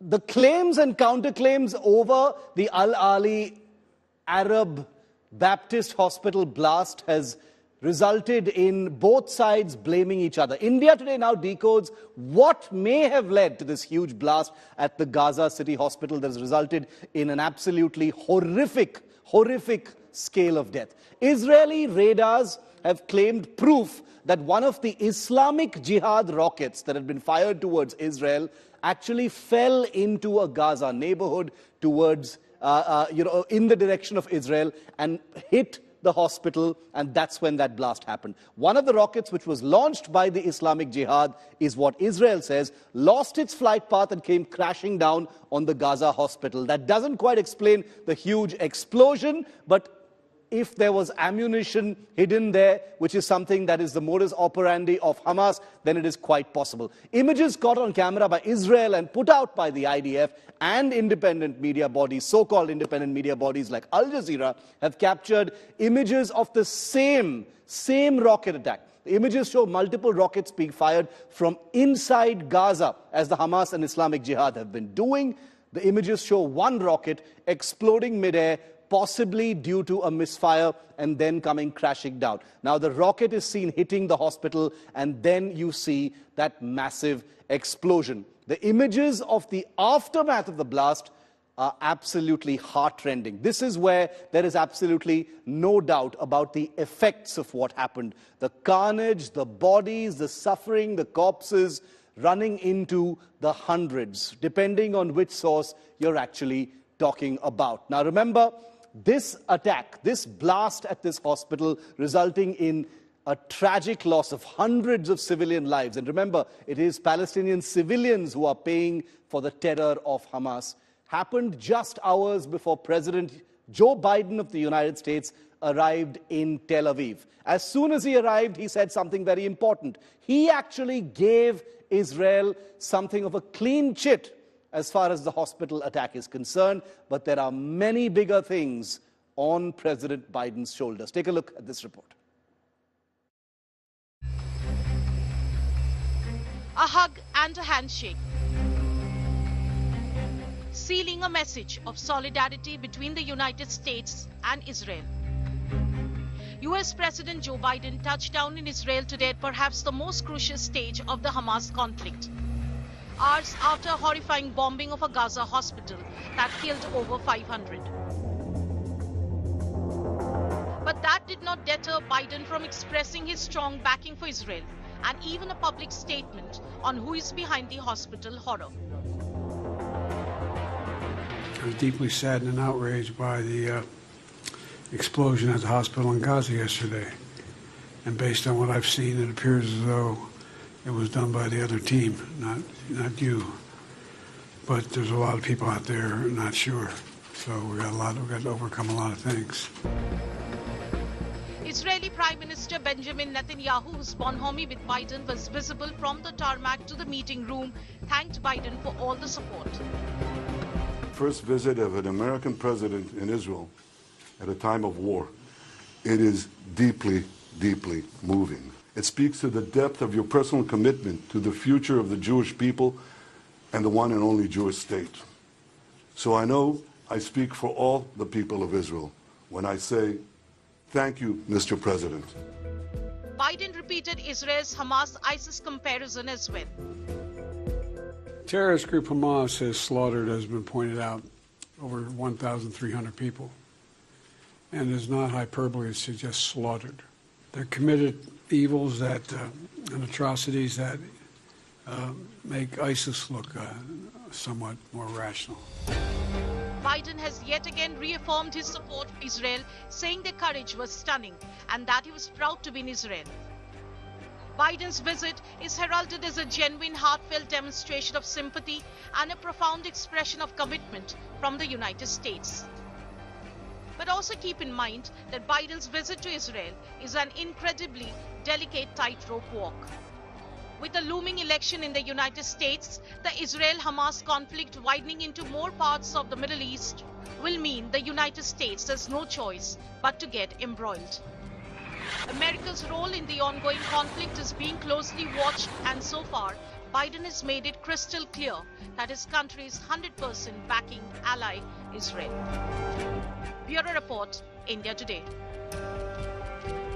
the claims and counterclaims over the al-Ahli Arab Baptist Hospital blast has resulted in both sides blaming each other. India today now decodes what may have led to this huge blast at the Gaza City Hospital that has resulted in an absolutely horrific scale of death. Israeli radars have claimed proof that one of the Islamic Jihad rockets that had been fired towards Israel actually fell into a Gaza neighborhood towards, in the direction of Israel and hit the hospital, and that's when that blast happened. One of the rockets, which was launched by the Islamic Jihad, is what Israel says, lost its flight path and came crashing down on the Gaza hospital. That doesn't quite explain the huge explosion, but if there was ammunition hidden there, which is something that is the modus operandi of Hamas, then it is quite possible. Images caught on camera by Israel and put out by the IDF and independent media bodies, so-called independent media bodies like Al Jazeera, have captured images of the same rocket attack. The images show multiple rockets being fired from inside Gaza, as the Hamas and Islamic Jihad have been doing. The images show one rocket exploding midair, possibly due to a misfire, and then coming crashing down. Now, the rocket is seen hitting the hospital, and then you see that massive explosion. The images of the aftermath of the blast are absolutely heart-rending. This is where there is absolutely no doubt about the effects of what happened. The carnage, the bodies, the suffering, the corpses running into the hundreds, depending on which source you're actually talking about. Now, remember, this attack, this blast at this hospital, resulting in a tragic loss of hundreds of civilian lives. And remember, it is Palestinian civilians who are paying for the terror of Hamas, happened just hours before President Joe Biden of the United States arrived in Tel Aviv. As soon as he arrived, he said something very important. He actually gave Israel something of a clean chit as far as the hospital attack is concerned, but there are many bigger things on President Biden's shoulders. Take a look at this report. A hug and a handshake, sealing a message of solidarity between the United States and Israel. US President Joe Biden touched down in Israel today at perhaps the most crucial stage of the Hamas conflict, hours after a horrifying bombing of a Gaza hospital that killed over 500. But that did not deter Biden from expressing his strong backing for Israel, and even a public statement on who is behind the hospital horror. I was deeply saddened and outraged by the explosion at the hospital in Gaza yesterday. And based on what I've seen, it appears as though it was done by the other team, not you. But there's a lot of people out there not sure. So we've got to overcome a lot of things. Israeli Prime Minister Benjamin Netanyahu, whose bonhomie with Biden was visible from the tarmac to the meeting room, thanked Biden for all the support. First visit of an American president in Israel at a time of war. It is deeply, deeply moving. It speaks to the depth of your personal commitment to the future of the Jewish people and the one and only Jewish state. So I know I speak for all the people of Israel when I say, thank you, Mr. President. Biden repeated Israel's Hamas-ISIS comparison as well. Terrorist group Hamas has slaughtered, as has been pointed out, over 1,300 people. And it's not hyperbole to suggest slaughtered. They're committed evils that and atrocities that make ISIS look somewhat more rational. Biden has yet again reaffirmed his support for Israel, saying their courage was stunning and that he was proud to be in Israel. Biden's visit is heralded as a genuine, heartfelt demonstration of sympathy and a profound expression of commitment from the United States. But also keep in mind that Biden's visit to Israel is an incredibly delicate tightrope walk. With the looming election in the United States, the Israel-Hamas conflict widening into more parts of the Middle East will mean the United States has no choice but to get embroiled. America's role in the ongoing conflict is being closely watched, and so far, Biden has made it crystal clear that his country is 100% backing ally Israel. Bureau Report, India Today.